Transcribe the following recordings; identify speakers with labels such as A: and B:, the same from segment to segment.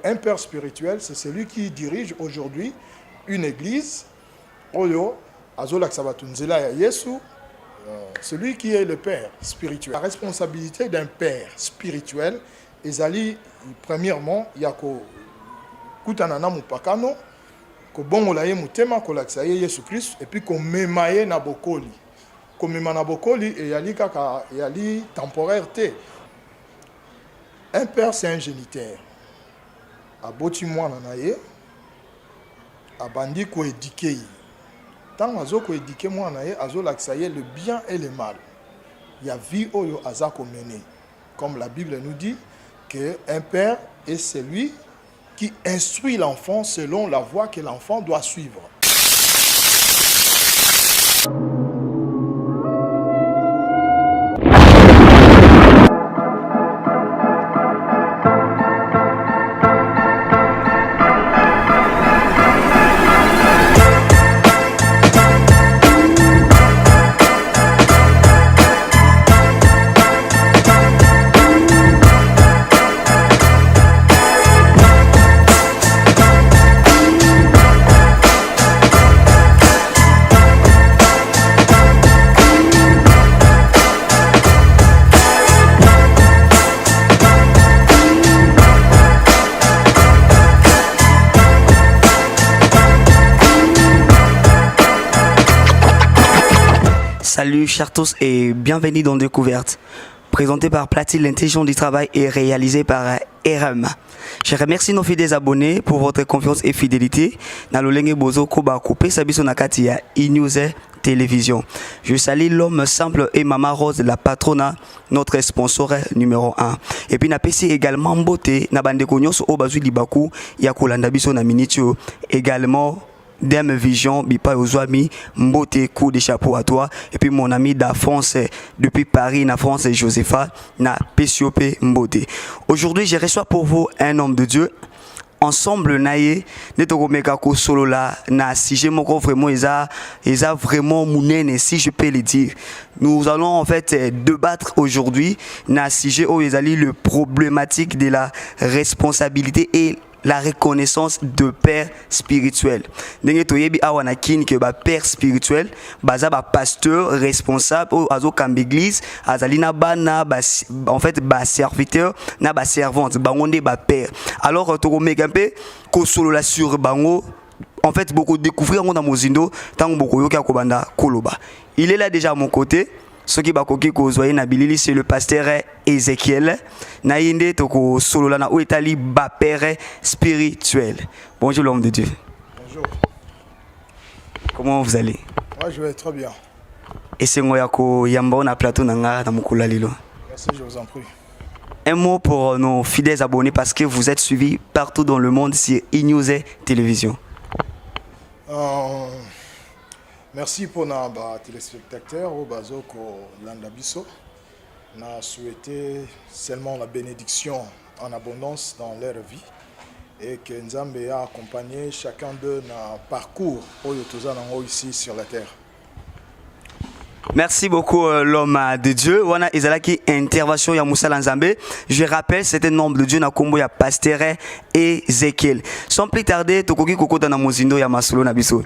A: Un père spirituel, c'est celui qui dirige aujourd'hui une église. Oyo, Azola Ksabatunzela ya Yesu, celui qui est le père spirituel. La responsabilité d'un père spirituel, ezali, premièrement, il y a kutanana mupakano, ko bongola ye mutema, ko laksa ye Yesu Christ, et puis ko memaye na bokoli. Ko mema na bokoli, et yali kaka, yali temporaire te. Un père, c'est un géniteur. Aboti mwana na ye, abandi ko éduquer. Tant azo ko éduquer mwana ye, azo laksa ye le bien et le mal. Il y a vie oyo aza ko mener. Comme la Bible nous dit que un père est celui qui instruit l'enfant selon la voie que l'enfant doit suivre.
B: Salut chers tous et bienvenue dans Découverte, présenté par Platine, l'intelligence du travail et réalisé par RM. Je remercie nos fidèles abonnés pour votre confiance et fidélité. Nalolenge Bozo Koba Coupé Sabiso Nakati à E-News Télévision. Je salue l'homme simple et Maman Rose, la patronne, notre sponsor numéro 1. Et puis napesi également Mbote, Nabande Konyos Obazu Libaku, Yakolanda Biso na Minitio, également Deme Vision, Bipa Ozwami, Mbote, coup de chapeau à toi. Et puis mon ami d'Afrance, depuis Paris, na France, Josepha, na Pessiope Mbote. Aujourd'hui, je reçois pour vous un homme de Dieu. Ensemble, naye, netoko mekako solo la, na sujet moko vraiment, ils a vraiment mounene, si je peux le dire. Nous allons en fait débattre aujourd'hui, na sujet où ils allaient le problématique de la responsabilité et la reconnaissance de père spirituel. Ndenge toyebi awana kin que ba père spirituel, baza ba pasteur responsable au azo kambe église, azalina bana ba en fait ba serviteur na ba servante, bangonde ba père. Alors to megampe ko solo la sur bango. En fait beaucoup découvrir on a mozindo tant beaucoup yoka kobanda koloba. Il est là déjà à mon côté. Ce qui va na bilili c'est le pasteur Ézéchiel. Naïnde toko solo la na oetali ba père spirituel. Bonjour l'homme de Dieu.
A: Bonjour.
B: Comment vous allez?
A: Moi je vais très bien.
B: Et c'est moi yako yamba na plateau nanga na mukula lilo.
A: Merci, je vous en prie.
B: Un mot pour nos fidèles abonnés parce que vous êtes suivis partout dans le monde sur E-News Télévision.
A: Merci pour nos téléspectateurs au Bazoko Landabiso. On a souhaité seulement la bénédiction en abondance dans leur vie et que Nzambe a accompagné chacun de nos parcours ici sur la terre.
B: Merci beaucoup l'homme de Dieu. Wana ezalaki intervention ya Moussa Nzambe. Je rappelle c'était nombre de Dieu na kombo ya pasteur Ézéchiel. Sans plus tarder tokoki kokota na mozindo ya masolo na biso.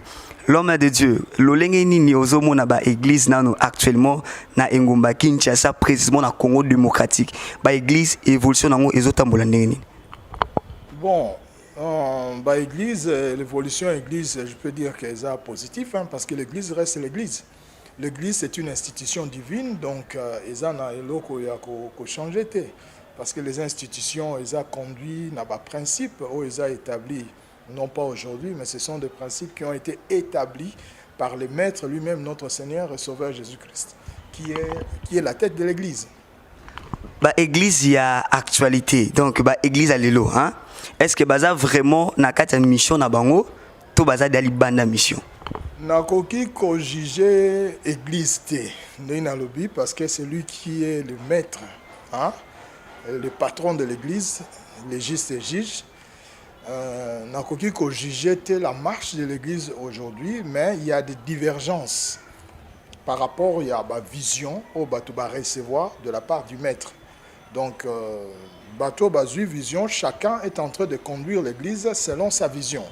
B: L'homme de Dieu, lolenge nini ozomo na ba église nano actuellement na Engumba Kinshasa précisément na Congo démocratique. Ba église évolution nango ezotambola ndenge.
A: Bon, ba église l'évolution église, je peux dire qu'elle est positive parce que l'église reste l'église. L'église, c'est une institution divine, donc ils ont changé. Parce que les institutions, ils ont conduit à des principes, ils ont établi, non pas aujourd'hui, mais ce sont des principes qui ont été établis par le Maître lui-même, notre Seigneur et Sauveur Jésus-Christ, qui est la tête de l'église.
B: Bah, église, il y a actualité, donc bah, église à l'élo. Hein? Est-ce que baza vraiment na kata mission na bango, to baza dali banda mission?
A: Nakoki ko juger église té na lobby parce que c'est lui qui est le maître, hein, le patron de l'église, le juste et juge. Nakoki ko juger la marche de l'église aujourd'hui, mais il y a des divergences par rapport à la vision au batuba recevoir de la part du maître. Donc bateau bazui vision, chacun est en train de conduire l'église selon sa vision.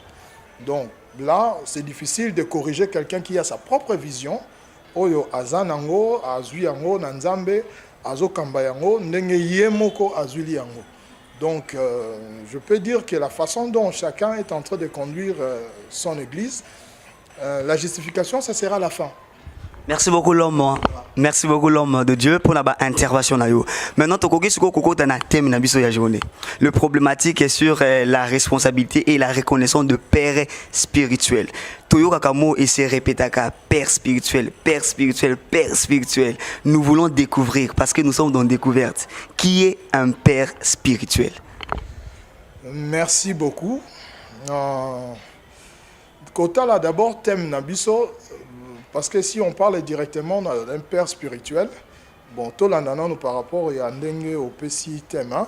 A: Donc là, c'est difficile de corriger quelqu'un qui a sa propre vision. Oyo azanango, azuyango, nanzambe, azokambayango, ndenge yemoko azuli yango. Donc je peux dire que la façon dont chacun est en train de conduire son église, la justification, ça sera la fin.
B: Merci beaucoup l'homme. Merci beaucoup l'homme de Dieu pour la intervention. Maintenant, le problématique est sur la responsabilité et la reconnaissance de père spirituel. Toyo Kakamo et c'est répété père spirituel, père spirituel, père spirituel. Nous voulons découvrir, parce que nous sommes dans découverte, qui est un père spirituel.
A: Merci beaucoup. Kota là d'abord thème Nabiso. Parce que si on parle directement d'un père spirituel, bon, tout l'annonce par rapport à Ndenge au PCI thème, hein,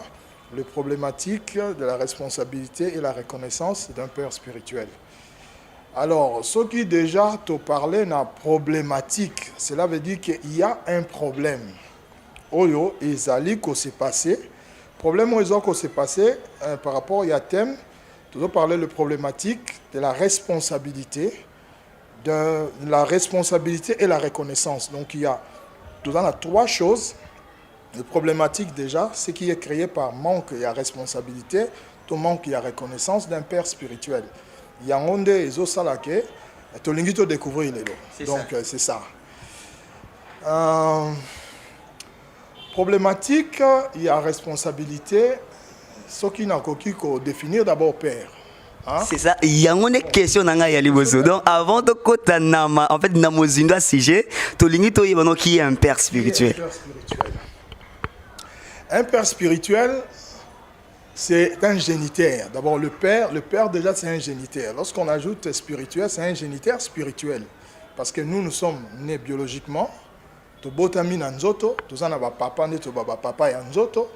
A: les problématiques de la responsabilité et la reconnaissance d'un père spirituel. Alors, ce qui déjà te parlait de problématique, cela veut dire qu'il y a un problème. Oyo, Ezali, que s'est passé. Problème où s'est passé par rapport à thème, tu dois parler de la problématique de la responsabilité. De la responsabilité et la reconnaissance. Donc il y a trois choses. La problématique déjà, c'est qui est créé par manque et responsabilité, tout manque et reconnaissance d'un père spirituel. Il y a un monde et salake, tu l'as découvrir les donc c'est ça. Problématique, il y a responsabilité, ce qui n'a qu'à définir d'abord père.
B: Hein? C'est ça, il y a une question dans le donc avant de côté nama en fait namozinga sujet to lingito yebano qui est un père spirituel.
A: Un père spirituel c'est un géniteur. D'abord le père déjà c'est un géniteur. Lorsqu'on ajoute spirituel, c'est un géniteur spirituel parce que nous sommes nés biologiquement to botami na nzoto, tozana ba papa ne to baba papa ya nzoto,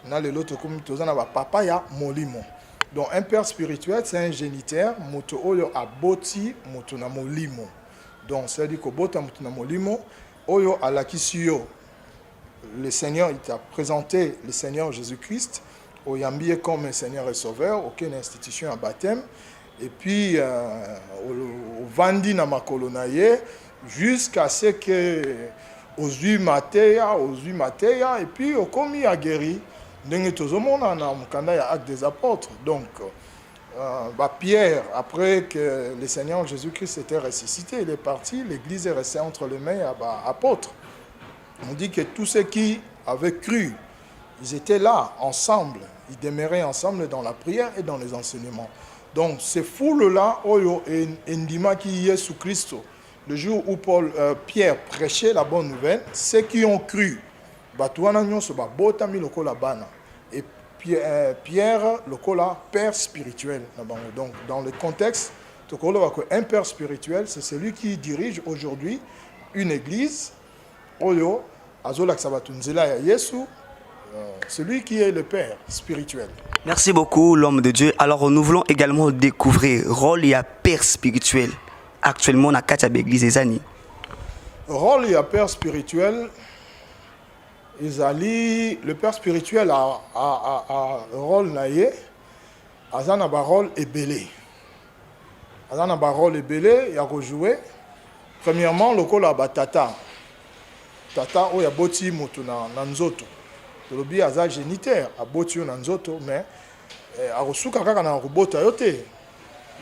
A: na le loto comme tozana ba papa ya molimo. Donc un père spirituel, c'est un géniteur, moto oyo aboti moto na molimo. Donc c'est-à-dire que bota moto na molimo, oyo alakisio. Le Seigneur, il t'a présenté le Seigneur Jésus-Christ, oyambié comme un Seigneur et Sauveur, aucune institution à baptême, et puis au vandi na makolonaye, jusqu'à ce que aux matéa, et puis au commis a guéri. Ndenge tozomona na mukanda ya acte des apôtres. Donc Pierre, après que le Seigneur Jésus-Christ était ressuscité, il est parti, l'église est restée entre les mains des apôtres. On dit que tous ceux qui avaient cru, ils étaient là ensemble, ils demeuraient ensemble dans la prière et dans les enseignements. Donc ces foules-là, oyo endima qui est sous Christ, le jour où Pierre prêchait la bonne nouvelle, ceux qui ont cru, et Pierre, le père spirituel. Donc, dans le contexte, un père spirituel, c'est celui qui dirige aujourd'hui une église, celui qui est le père spirituel.
B: Merci beaucoup, l'homme de Dieu. Alors, nous voulons également découvrir le rôle et père spirituel actuellement dans l'église des années.
A: Rôle et père spirituel. Le père spirituel a un rôle naïe, a un rôle ébélé. A un rôle ébélé, il a rejoué. Premièrement, le rôle a tata. Tata, il y a boti moto na nzoto. Le bi a un géniteur, a boti na nzoto, mais a reçu kaka na robota yote.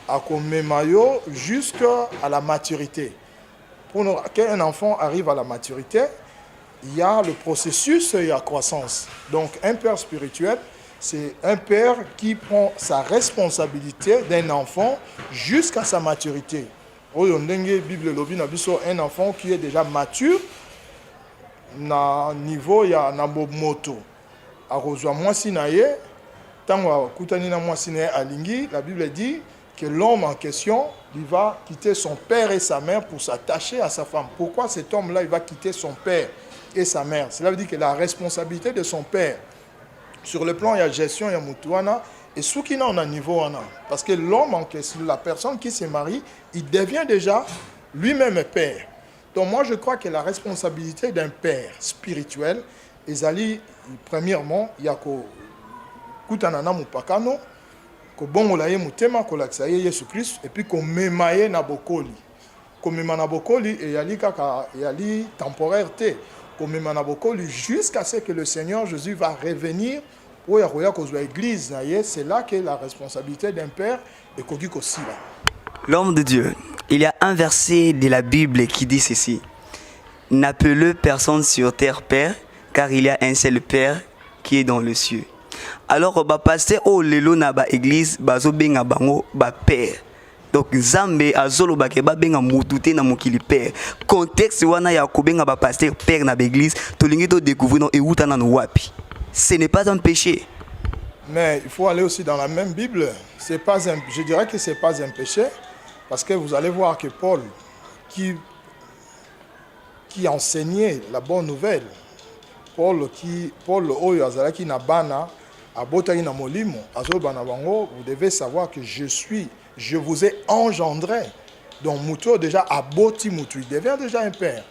A: A komemayo jusqu'à la maturité. Pour qu'un enfant arrive à la maturité, il y a le processus et la croissance. Donc un père spirituel, c'est un père qui prend sa responsabilité d'un enfant jusqu'à sa maturité. Un enfant qui est déjà mature, na niveau ya na moto. La Bible dit que l'homme en question, il va quitter son père et sa mère pour s'attacher à sa femme. Pourquoi cet homme-là, il va quitter son père et sa mère? Cela veut dire que la responsabilité de son père, sur le plan, il y a gestion, il y a mutuana, et ce qui n'a un niveau, parce que l'homme en question, la personne qui se marie, il devient déjà lui-même père. Donc moi, je crois que la responsabilité d'un père spirituel, premièrement, il y a kutana na mupakano kobongola ye mutema kolakisa ye Yesu Christ et puis komema ye na bokoli komema na bokoli eyali kaka eyali temporaire te komema na bokoli jusqu'à ce que le Seigneur Jésus va revenir pour yakoya kozwa église na ye. C'est là que la responsabilité d'un père est koki kosila.
B: L'homme de Dieu, il y a un verset de la Bible qui dit ceci: n'appelez personne sur terre père, car il y a un seul père qui est dans le cieux. Alors, pasteur au lelo na ba église bazo benga bango ba père. Donc Nzambe azolo ba ke ba benga mutute na mokili père. Contexte wana ya ko benga ba pasteur père na ba église, to lingi to découvrir non euta na wapi. Ce n'est pas un péché.
A: Mais il faut aller aussi dans la même Bible. C'est pas un, je dirais que c'est pas un péché parce que vous allez voir que Paul qui enseignait la bonne nouvelle, Paul oyo azalaki na bana abotaki na molimo azoba na bango, vous devez savoir que je vous ai engendré. Donc muto déjà aboti mutu, il devient déjà un père.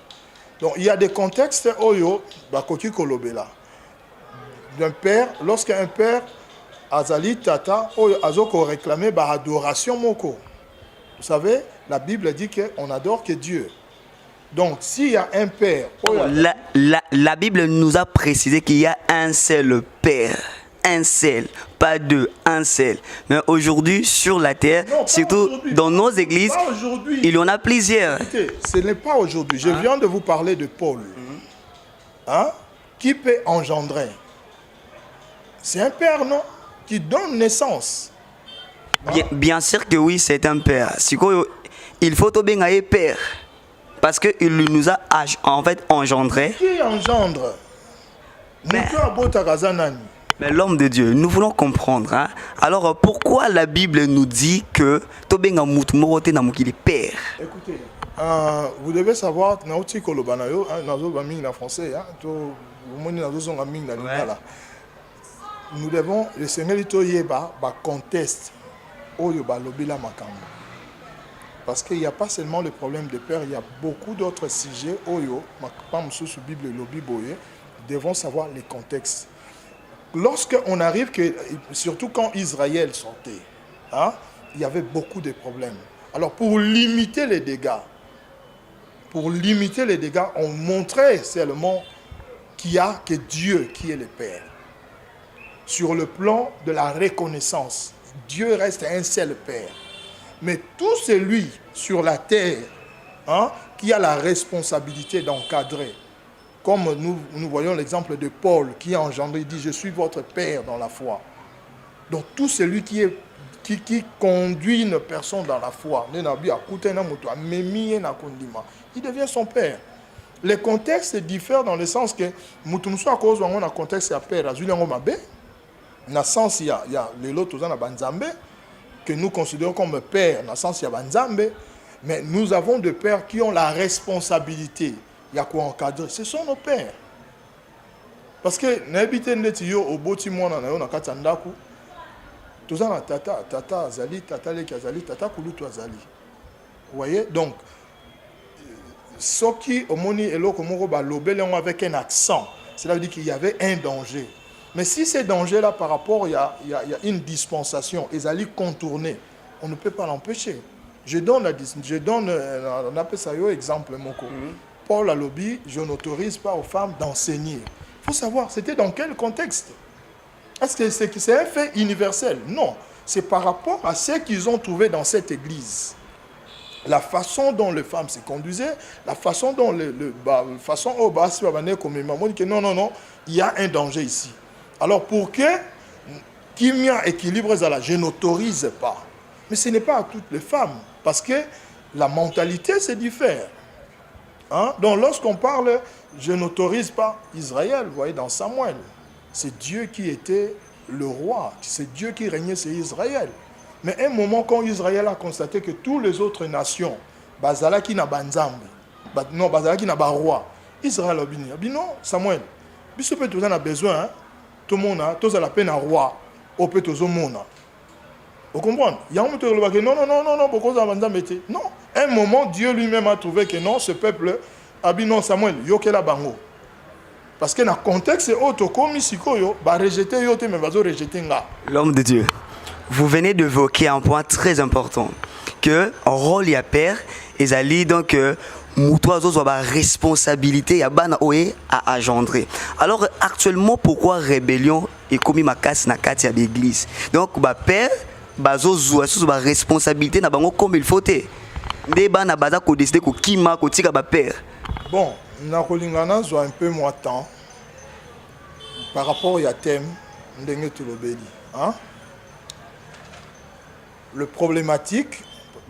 A: Donc il y a des contextes oyo bakoki kolobela d'un père. Lorsqu'un père azali tata oyo azoko réclamer ba adoration moko, vous savez la Bible dit que on adore que Dieu. Donc, s'il y a un père...
B: La Bible nous a précisé qu'il y a un seul père. Un seul, pas deux, un seul. Mais aujourd'hui, sur la terre, non, surtout dans nos églises, il y en a plusieurs.
A: Écoutez, ce n'est pas aujourd'hui. Je viens de vous parler de Paul. Hein? Qui peut engendrer? C'est un père, non? Qui donne naissance.
B: Bien sûr que oui, c'est un père. Il faut tout bien un père. Parce qu'il nous a en fait engendré.
A: Qui engendre?
B: Mais l'homme de Dieu, nous voulons comprendre. Hein? Alors pourquoi la Bible nous dit que Tobenga Moutmorote Namukili père?
A: Écoutez, vous devez savoir, nous devons, le Seigneur Yeba, conteste Oyoba Lobila Makambo. Parce qu'il n'y a pas seulement le problème de père, il y a beaucoup d'autres sujets. Oyo, Bible, devons savoir les contextes. Lorsqu'on arrive, surtout quand Israël sortait, hein, il y avait beaucoup de problèmes. Alors pour limiter les dégâts, on montrait seulement qu'il y a que Dieu qui est le Père. Sur le plan de la reconnaissance, Dieu reste un seul Père. Mais tout celui sur la terre, hein, qui a la responsabilité d'encadrer, comme nous voyons l'exemple de Paul qui a engendré, il dit « Je suis votre père dans la foi ». Donc tout celui qui conduit une personne dans la foi, il devient son père. Les contextes diffèrent dans le sens que Moutoumso à cause d'un contexte à père, dans le sens il y a les autres dans Banzambe, que nous considérons comme père, dans le sens il y a Banzambe, mais nous avons des pères qui ont la responsabilité. Il y a quoi encadrer. Ce sont nos pères. Parce que n'habitez pas au bâtiment dans Katandaku, tout ça tata azali, tata leki azali, tata kulutu azali. Vous voyez? Donc, ce qui au moni et l'autre avec un accent, cela veut dire qu'il y avait un danger. Mais si ces dangers-là, par rapport, il y a une dispensation, ils allaient contourner, on ne peut pas l'empêcher. Je donne on appelle ça un exemple, Moko. Paul Alobi, je n'autorise pas aux femmes d'enseigner. Il faut savoir, c'était dans quel contexte? Est-ce que c'est un fait universel? Non, c'est par rapport à ce qu'ils ont trouvé dans cette église. La façon dont les femmes se conduisaient, la façon dont non, il y a un danger ici. Alors pour que qu'il y ait un équilibre, je n'autorise pas. Mais ce n'est pas à toutes les femmes, parce que la mentalité se diffère. Hein? Donc lorsqu'on parle, je n'autorise pas Israël, vous voyez, dans Samuel, c'est Dieu qui était le roi, c'est Dieu qui régnait sur Israël. Mais à un moment, quand Israël a constaté que toutes les autres nations, Bazalaki n'a pas non, Bazalaki n'a pas roi, Israël a dit non, Samuel, si tu as besoin, hein? Tout le monde a la peine à roi, au peut tout le monde. Vous comprenez? Il y a un moment où non, pourquoi ça va non. Un moment, Dieu lui-même a trouvé que non, ce peuple a dit non, Samuel, yoke la bango. Parce que dans le contexte, rejeter yo te mais rejeter nga.
B: L'homme de Dieu, vous venez d'évoquer un point très important, que rôle ya père ezali donc mutoazo soit ba responsabilité ya bana oye à engendrer. Alors actuellement pourquoi rébellion est commis makasi na kati ya l'église? Donc ba père bazo zwa sous ba responsabilité na bango comme il faut te. Nde bana baza ko décider ko kima ko tika ba père.
A: Bon, na kolingana zo un peu moins temps par rapport au thème ndenge tulobeli, hein? Le problématique,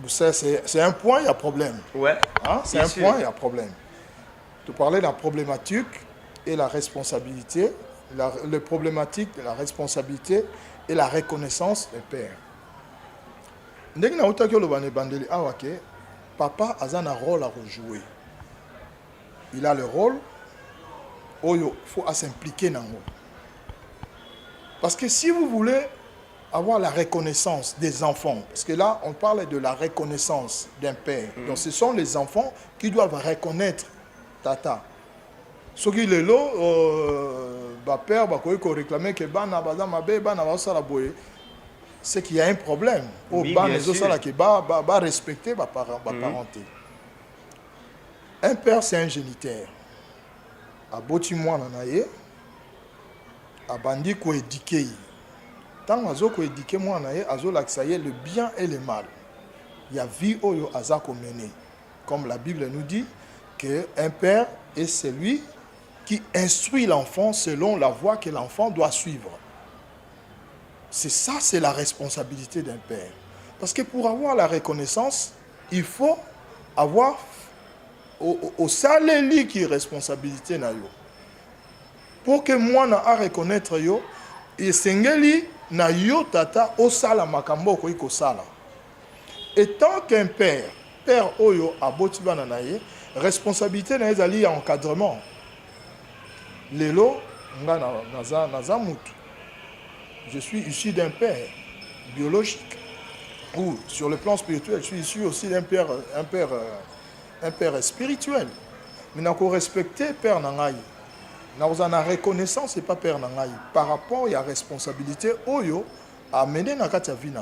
A: c'est un point, il y a problème.
B: Ouais.
A: Hein? C'est un point, il y a problème. Tu parlais de la problématique et la responsabilité, le problématique de la responsabilité et la reconnaissance des pères. Ndenge na utaki olobane bandeli awake, papa a un rôle à rejouer. Il a le rôle où il faut s'impliquer dans le. Parce que si vous voulez avoir la reconnaissance des enfants, parce que là, on parle de la reconnaissance d'un père. Donc, ce sont les enfants qui doivent reconnaître tata. Ce qui est là, père, réclamer que c'est qu'il y a un problème.
B: Oui, bien sûr.
A: Respecter la parenté. Un père, c'est un géniteur. A boti mwana na ye, a bandi ko éduquer. Tant azo ko éduquer mwana ye, azo lakisa ye le bien et le mal. Il y a vie oyo aza ko mener. Comme la Bible nous dit que un père est celui qui instruit l'enfant selon la voie que l'enfant doit suivre. C'est ça, c'est la responsabilité d'un père. Parce que pour avoir la reconnaissance, il faut avoir au salé qui est responsabilité na yo. Pour que moi na a reconnaître yo, et sengeli na yo tata au sala makambo ko iko sala. Et tant qu'un père oyo aboti bana na ye, responsabilité na ezali ya encadrement. Lelo nga naza mutu. Je suis issu d'un père biologique. Ou sur le plan spirituel, je suis issu aussi d'un père spirituel. Mais nous avons respecté Père Nangaï. Nous avons la reconnaissance et pas Père Nangaï. Par rapport à la responsabilité, Oyo a mené dans la vie.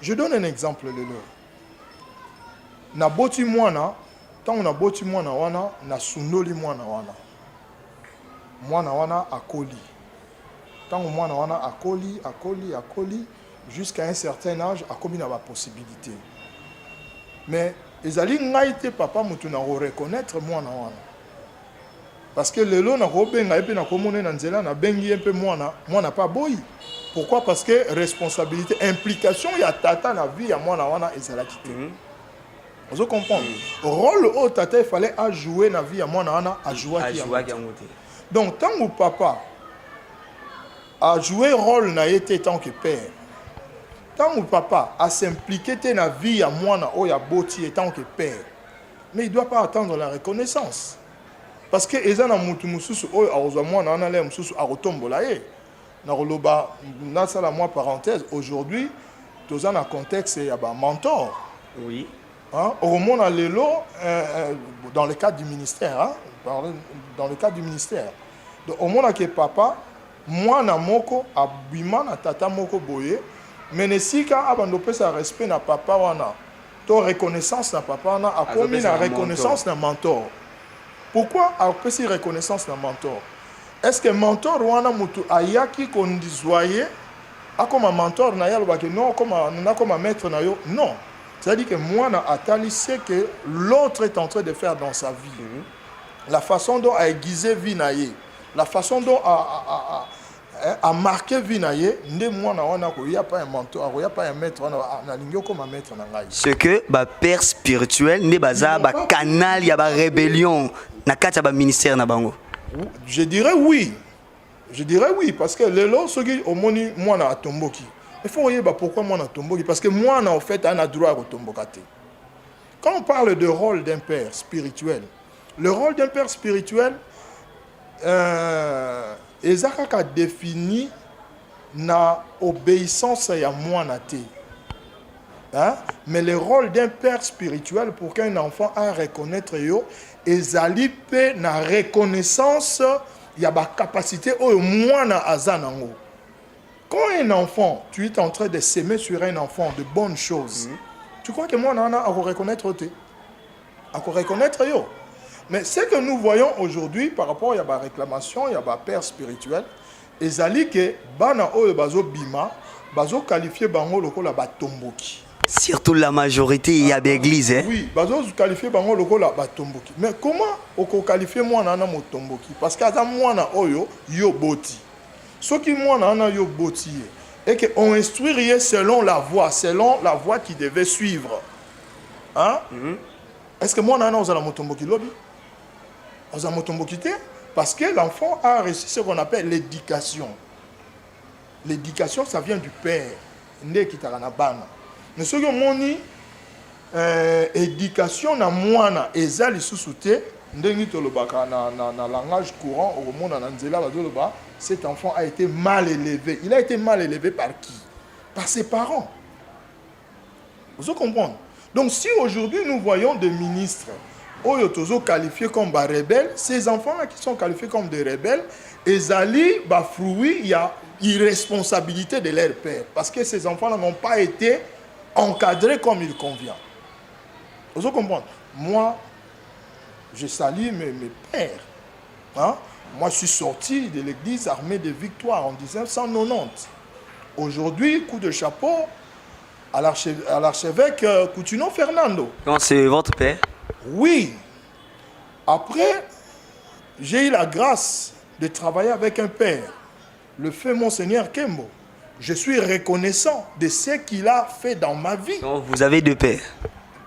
A: Je donne un exemple. Na boti mwana, tant on a boti mwana wana, na sunoli mwana wana. Mwana wana akoli. Tant mwana wana akoli, jusqu'à un certain âge, a commis la possibilité. Mais ezali ngai te papa mutu na reconnaître mwana wana. Parce que lelo na robenga epe na komone na nzela na bengi epe mwana pas boyi. Pourquoi? Parce que responsabilité, implication ya tata na vie ya mwana wana ezala kité. Vous comprenez? Rôle au tata il fallait à jouer na vie ya mwana wana a jouer qui. Donc tant que papa a joué rôle na été tant que père. Tant que papa a s'impliqué dans la vie à moi ou à boti en tant que père, mais il ne doit pas attendre la reconnaissance. Parce que les gens qui ont moi na parenthèse aujourd'hui, dans un contexte il y a un mentor.
B: Oui.
A: Hein? Dans le cadre du ministère, hein? Dans le cadre du ministère. Donc au moment que papa, moi na moko abima na tata moko boye. Mais si quand abandonné sa respect na papa wana, ton reconnaissance na papa wana a commis la reconnaissance na mentor. Pourquoi a fait reconnaissance na mentor? Est-ce que mentor wana mutu ayaki kondizoyer a comme un mentor na yalo ba que non comme na comme maître na yo? Non. C'est-à-dire que moi na atali c'est que l'autre est en train de faire dans sa vie. La façon dont a aiguisé vie na ye, la façon dont a marqué vie na ye, ndé moi na wana ko ya pas un mentor, il y a pas un maître na lingio comme un maître na ngai.
B: Ce que ba père spirituel ne baza ba canal ya ba rébellion na kati ba ministère na bango.
A: Je dirais oui. Je dirais oui parce que le lo soki omoni moi na tomboki. Il faut voir pourquoi moi na tomboki parce que moi na en fait a droit à tombokate. Quand on parle de rôle d'un père spirituel, le rôle d'un père spirituel ezaka défini na obéissance ya mwana te. Hein? Mais le rôle d'un père spirituel pour qu'un enfant a reconnaître yo ezali pe na reconnaissance il y a des capacités où moi na azanango. Quand un enfant, tu es en train de s'aimer sur un enfant de bonnes choses, tu crois que moi na à reconnaître te, à reconnaître yo. Mais ce que nous voyons aujourd'hui par rapport à la réclamation, il y a des pères spirituels, ils allaient que bana oyo bazo bima, bazo qualifier bango lokola batomboki.
B: Surtout la majorité, il y a des églises. Hein?
A: Oui, bazo qualifier bango lokola batomboki. Mais comment on qualifie moi na motomboki? Parce que ata moi na oyo yo boti. Ce qui moi na yo boti et que on instruirait selon la voie qui devait suivre. Hein? Est-ce que moi na on la motomboki lobby? On a motomboki te? Parce que l'enfant a reçu ce qu'on appelle l'éducation. L'éducation, ça vient du père. Mais ce que mon éducation na mwana ezali sous-souté, na langage courant au monde en Anzela, cet enfant a été mal élevé. Il a été mal élevé par qui? Par ses parents. Vous comprenez? Donc si aujourd'hui nous voyons des ministres Oyotozo qualifiés comme des rebelles, ces enfants-là qui sont qualifiés comme des rebelles, ils allaient fruit, il y a irresponsabilité de leur père. Parce que ces enfants-là n'ont pas été encadrés comme il convient. Vous comprenez? Moi, je salue mes pères. Hein? Moi, je suis sorti de l'église armée de victoire en 1990. Aujourd'hui, coup de chapeau à l'archevêque Coutinho Fernando.
B: Quand c'est votre père?
A: Oui. Après, j'ai eu la grâce de travailler avec un père, le feu Monseigneur Kembo. Je suis reconnaissant de ce qu'il a fait dans ma vie.
B: Donc, vous avez deux pères?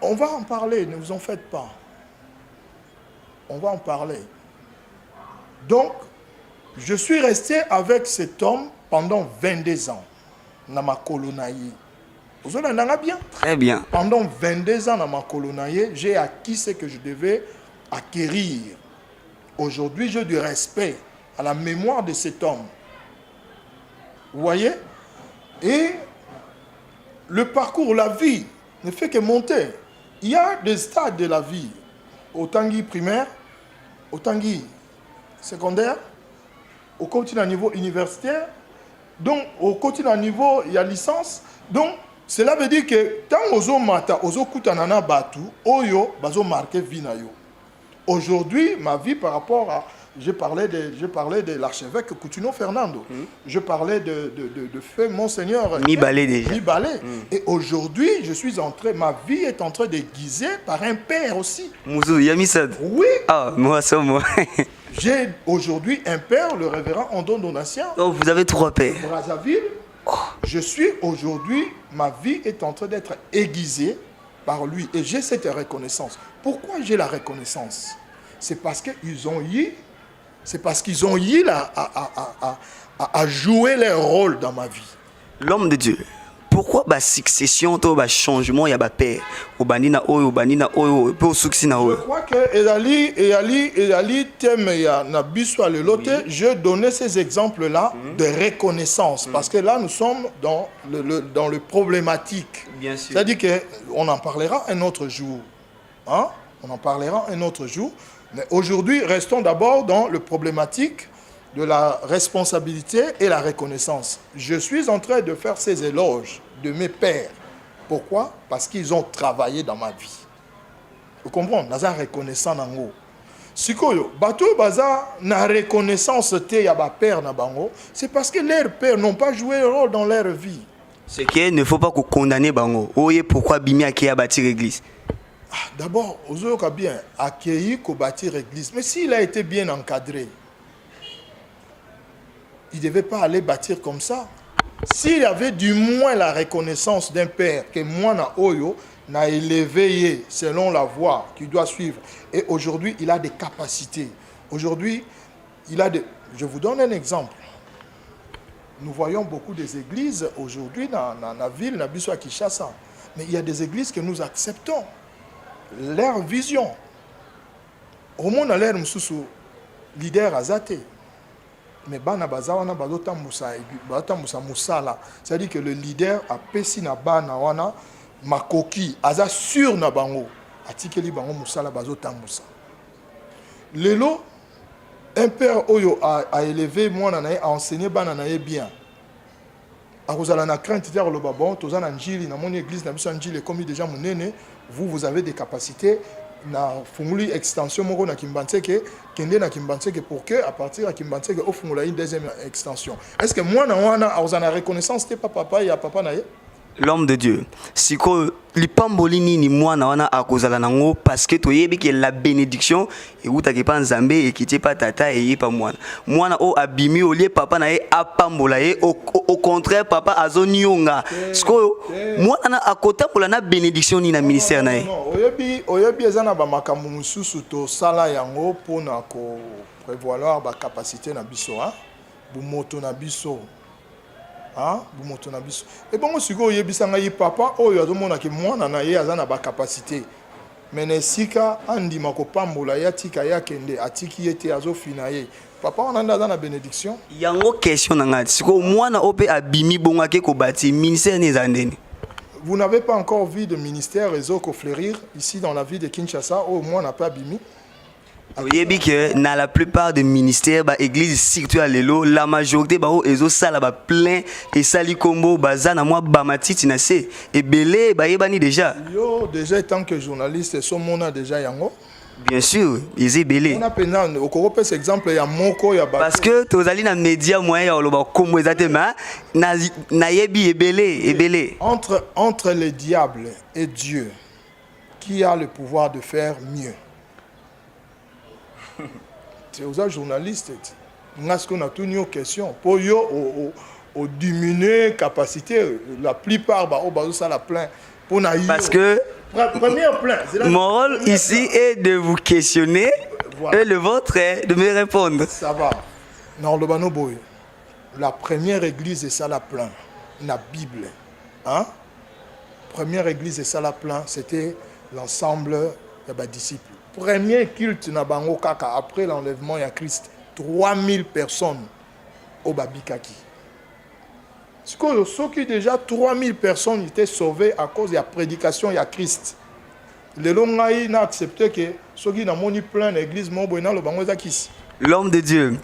A: On va en parler, ne vous en faites pas. On va en parler. Donc, je suis resté avec cet homme pendant 22 ans, dans ma colonaïe. Vous en avez bien?
B: Très bien.
A: Pendant 22 ans dans ma colonaïe, j'ai acquis ce que je devais acquérir. Aujourd'hui, j'ai du respect à la mémoire de cet homme. Vous voyez? Et le parcours, la vie, ne fait que monter. Il y a des stades de la vie. Au Tanguy primaire, au Tanguy secondaire, au continent niveau universitaire, donc au continent niveau, il y a licence. Donc, cela veut dire que tant ozo mata, ozo kutanana batu, oyo, bazo marqué vie na yo. Aujourd'hui, ma vie par rapport à... Je parlais de l'archevêque Coutinho Fernando. Je parlais de feu Monseigneur
B: Mibalé déjà.
A: Mibalé. Et aujourd'hui, je suis entré, ma vie est en train de guiser par un père aussi.
B: Mouzou, Yamisad.
A: Oui.
B: Ah, moi, ça, moi.
A: J'ai aujourd'hui un père, le révérend Andon Donatien.
B: Donc, vous avez trois pères.
A: Brazzaville. Oh. Je suis aujourd'hui, ma vie est en train d'être aiguisée par lui. Et j'ai cette reconnaissance. Pourquoi j'ai la reconnaissance? C'est parce qu'ils ont eu... C'est parce qu'ils ont eu à jouer leur rôle dans ma vie.
B: L'homme de Dieu, pourquoi la succession, le changement, il y a père? Je
A: crois que je donnais ces exemples-là de reconnaissance. Parce que là, nous sommes dans le problématique.
B: Bien sûr.
A: C'est-à-dire qu'on en parlera un autre jour. Hein? On en parlera un autre jour. Mais aujourd'hui, restons d'abord dans le problématique de la responsabilité et la reconnaissance. Je suis en train de faire ces éloges de mes pères. Pourquoi? Parce qu'ils ont travaillé dans ma vie. Vous comprenez? Nous sommes reconnaissants dans nous. Si bateau baza na reconnaissance te ya ba père na bango, c'est parce que leurs pères n'ont pas joué le rôle dans leur vie.
B: Ce qu'il ne faut pas condamner bango. Oye pourquoi Bimi a bâti l'église?
A: D'abord, Ozoyoka bien accueilli pour bâtir l'église. Mais s'il a été bien encadré, il ne devait pas aller bâtir comme ça. S'il avait du moins la reconnaissance d'un père que moi, na Oyo, n'a élevé selon la voie qu'il doit suivre. Et aujourd'hui, il a des capacités. Aujourd'hui, il a des... Je vous donne un exemple. Nous voyons beaucoup des églises aujourd'hui dans la ville, dans Bissau à Kinshasa. Mais il y a des églises que nous acceptons. Leur vision. Au monde a l'air msusu leader azate. Mais bana bazawana bazota musa musala. C'est-à-dire que le leader a pesi na bana wana makoki aza sur na bango. Atikeli bango musala bazota musa. Lelo un père oyo a élevé moi a enseigné bananaye bien. A kozala na crainte de le babon, toza na njili na mon église na biso njili comme déjà monene, vous avez des capacités na funguli extension moko na Kimbantseke, kende na Kimbantseke pour que à partir de Kimbantseke au fungula une deuxième extension. Est-ce que moi na wana ozana reconnaissance te papa ya papa na ye?
B: L'homme de Dieu. Siko lipamboli nini mwana wana akozala nango parce que toyebi que la bénédiction et utaki pa nzambe et kiti pa tata et pa mwana. Mwana o abimi olie papa na ye apambola ye au contraire papa azonionga. Siko mwana na akotambola na bénédiction ni na ministère na ye.
A: Oyebi ezana ba makambo mususu to sala yango pona ko prévoir ba capacité na biso hein. Bu moto na biso. Ah, bumoto na biso. Et bon siko yebisanga yi papa oyo azomona ke mwana na ye azana ba capacité. Menesika andima ko pambola ya tika ya kende atiki yete azofina ye. Papa on anda na bénédiction.
B: Yango question na ngati. Siko mwana ope abimi bonga ke ko bati ministère ne zandeni.
A: Vous n'avez pas encore vu de ministère réseau ko fleurir ici dans la ville de Kinshasa au moins n'a pas abimi.
B: Oyebi que dans la plupart des ministères ba église surtout à lelo la majorité ba o ezo sala ba plein et sali kombo bazana moi ba matiti na se et belé ba yebani déjà.
A: Yo déjà tant que journaliste so mona déjà yango.
B: Bien sûr, ils est belé.
A: On a pena au Corope cet exemple ya moko ya ba.
B: Parce que tozali na média moyen ya loba kombo exactement na yebi et belé.
A: Entre le diable et Dieu qui a le pouvoir de faire mieux. C'est aux journalistes. Nous avons toutes nos questions. Pour au diminuer capacité, la plupart ça la plein.
B: Parce que mon rôle ici est de vous questionner et le vôtre est de me répondre.
A: Ça va. La première église est ça la plein. La Bible. Hein? Première église est ça la plein. C'était l'ensemble des disciples. Premier culte na bango kaka après l'enlèvement de Christ 3000 personnes au Babikaki. Ce qui déjà 3000 personnes étaient sauvées à cause de la prédication de Christ. Les longaï n'a accepté que ceux qui n'ont plein d'églises le bango zakis.
B: L'homme de Dieu.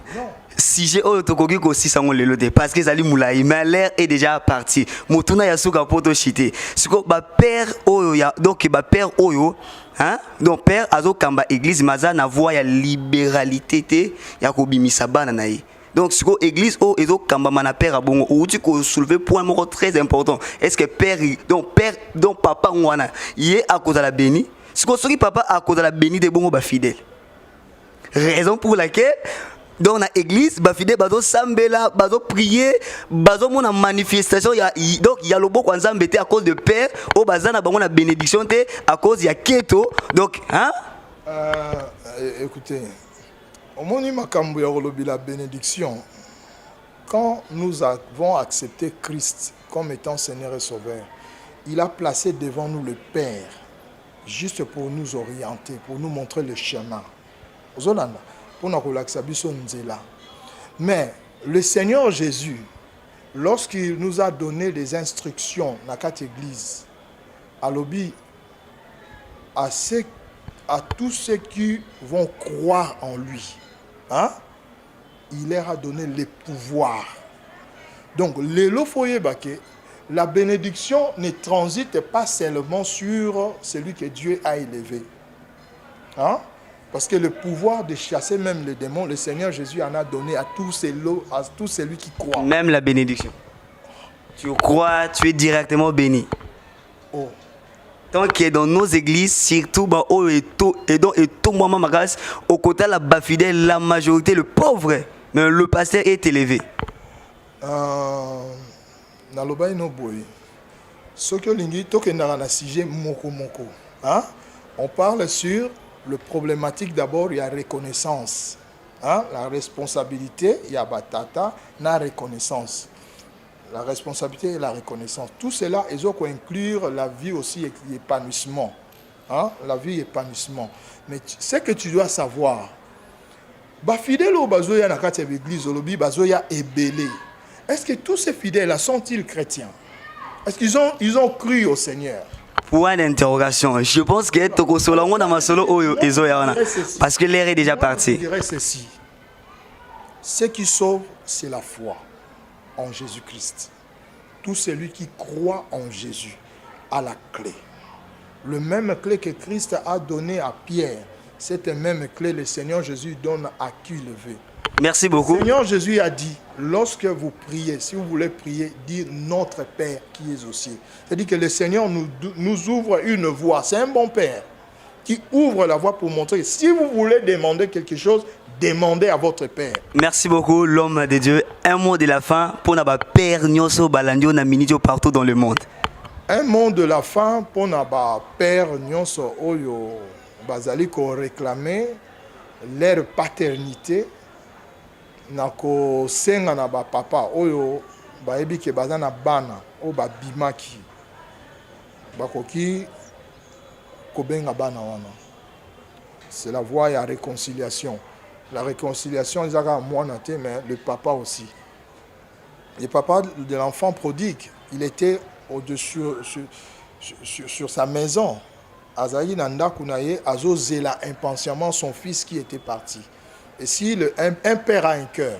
B: Si j'ai autocoqué aussi sans le loter parce que Zali Moulaï mais l'air est déjà parti. Motuna yasuka poto chité. Ce que ba père oyo ya donc ba père oyo hein donc père azo kamba église maza na voix ya libéralité te ya ko bimisa bana na ye. Donc ce que église o ezo kamba mana père abongo ou tu ko soulever point moko très important. Est-ce que père donc papa ngwana yé à cause de la béni. Ce que papa à cause de la béni de bongo ba fidèle. Raison pour laquelle dans l'église, bafide bazo sambela, bazo prier, bazo mona manifestation donc il y a le beau kwanzambe à cause de père, au bazana bango na bénédiction te à cause ya keto. Donc hein?
A: Écoutez, au moni makambo ya rolobi la bénédiction. Quand nous avons accepté Christ comme étant Seigneur et Sauveur, il a placé devant nous le Père juste pour nous orienter, pour nous montrer le chemin. Zolanda. Mais le Seigneur Jésus, lorsqu'il nous a donné des instructions dans cette église, à tous ceux qui vont croire en lui, hein, il leur a donné les pouvoirs. Donc, la bénédiction ne transite pas seulement sur celui que Dieu a élevé. Hein? Parce que le pouvoir de chasser même les démons, le Seigneur Jésus en a donné à tous celui qui croit.
B: Même la bénédiction. Tu crois, tu es directement béni.
A: Oh.
B: Tant que dans nos églises, surtout tout moment magas, au côté de la fidèle, la majorité, le pauvre, mais le pasteur est élevé.
A: On parle sur le problématique d'abord, il y a reconnaissance. Hein? La responsabilité, il y a batata, la reconnaissance. La responsabilité et la reconnaissance. Tout cela, ils ont inclure la vie aussi et l'épanouissement. Hein? La vie et l'épanouissement. Mais ce que tu dois savoir, fidèles au bazoya na kati l'église, olobi bazoya ebélé. Est-ce que tous ces fidèles sont-ils chrétiens? Est-ce qu'ils ont cru au Seigneur?
B: Point d'interrogation. Je pense que Toko Solongo dans ma solo Ezo Yana. Parce que l'air est déjà parti.
A: Je dirais ceci. Ce qui sauve, c'est la foi en Jésus-Christ. Tout celui qui croit en Jésus a la clé. Le même clé que Christ a donné à Pierre, cette même clé, le Seigneur Jésus donne à qui il veut.
B: Merci beaucoup.
A: Le Seigneur Jésus a dit, lorsque vous priez, si vous voulez prier, dire notre Père qui est aux cieux. C'est-à-dire que le Seigneur nous ouvre une voie. C'est un bon Père qui ouvre la voie pour montrer, si vous voulez demander quelque chose, demandez à votre Père.
B: Merci beaucoup, l'homme de Dieu. Un mot de la fin pour notre Père Nyoso Balandio na minito partout dans le monde.
A: Un mot de la fin pour notre Père Nyoso Oyo Bazali ko réclamer leur paternité. Nako senga na ba papa oyo ba ebi ke bazana bana o ba bimaki bakoki kobenga bana wana. C'est la voie à réconciliation. La réconciliation, ils ont moi noté, mais le papa aussi. Le papa de l'enfant prodigue, il était au-dessus sur sa maison. Azaï Nanda Kounaye, Azo zéla impatiemment son fils qui était parti. Et si un père a un cœur,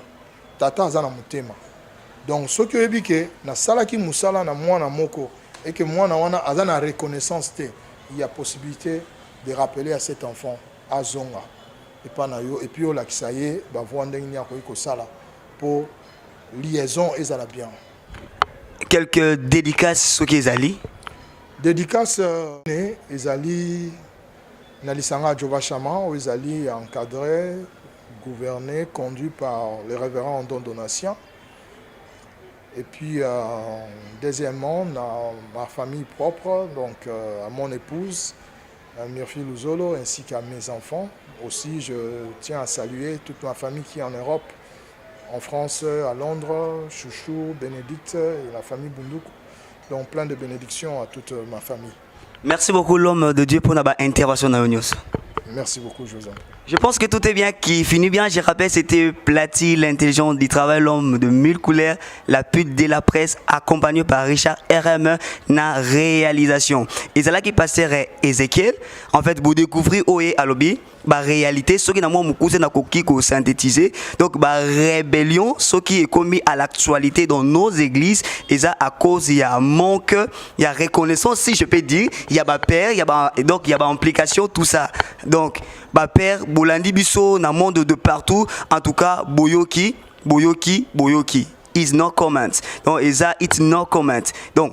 A: tata azana mutema. Donc ce que ebike na salaki musala na mwana moko et que mwana wana azana reconnaissance te, il y a possibilité de rappeler à cet enfant azonga et pas na yo et puis la kisaye ba vendre nya ko sala pour liaison ezala bien.
B: Quelques dédicaces ce qui ezali.
A: Dédicace ezali na lisanga Jova Chama où ezali encadré, gouverné, conduit par le révérend Andon Donatien. Et puis, deuxièmement, ma famille propre, donc à mon épouse, Murphy Luzolo, ainsi qu'à mes enfants. Aussi, je tiens à saluer toute ma famille qui est en Europe, en France, à Londres, Chouchou, Bénédicte et la famille Bunduku. Donc, plein de bénédictions à toute ma famille.
B: Merci beaucoup, l'homme de Dieu, pour notre intervention dans News.
A: Merci beaucoup, José.
B: Je pense que tout est bien, qui finit bien. Je rappelle, c'était Platy, l'intelligent du travail, l'homme de mille couleurs, la pute de la presse, accompagné par Richard RM, na réalisation. Et c'est là qui passait Ezekiel. En fait, vous découvrez où est à l'objet. La réalité, ce qui n'a pas synthétisé. Donc, la rébellion, ce qui est commis à l'actualité dans nos églises, et ça à cause, il y a un manque, il y a reconnaissance, si je peux dire, il y a ma père, donc il y a ma implication, tout ça. Donc, ma père, Bolandi Bisso, dans le monde de partout, en tout cas, Boyoki. Is no comment. Donc, et ça, it's no comment. Donc,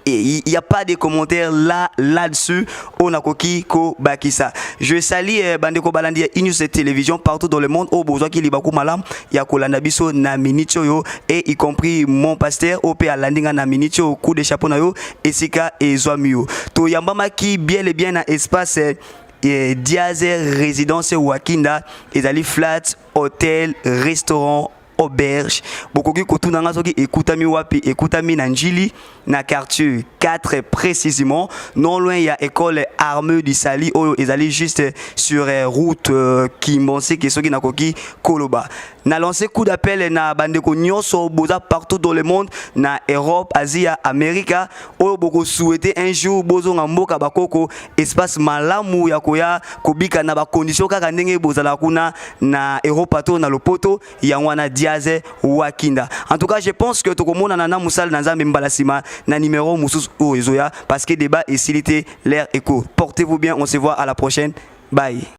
B: il n'y a pas de commentaires là-dessus. On a coquille ko bakisa. Je salue Bandeko Balandi Inus Télévision partout dans le monde. Au besoin qu'il y a malam, il y a Kolanda Biso na minicho yo et y compris mon pasteur au à landinga na minicho coup de chapeau na yo Esika et Zoamio. To yambama qui bien et bien na espace Diaz résidence Wakinda et ali flat hôtel restaurant auberge beaucoup qui kotuna ngazoki ekutami wapi ekutami na njili na quartier 4 précisément non loin il y a école armée du Sali oyo ezali juste sur route Kimbonsi qui soki na koki Koloba na lancé coup d'appel na bandeko nyonso boza partout dans le monde na Europe Asie Amérique oyo boko souhaiter un jour bozo mboka bakoko espace malamu ya koya kobika na ba condition kaka ndenge bozala kuna na Europe to na lopoto yangwana Diaz Wakinda. En tout cas, je pense que tout le monde a Moussal Nazam Mbalasima na numéro Moussous ou Ezoya parce que débat et s'il était l'air écho. Portez-vous bien, on se voit à la prochaine. Bye.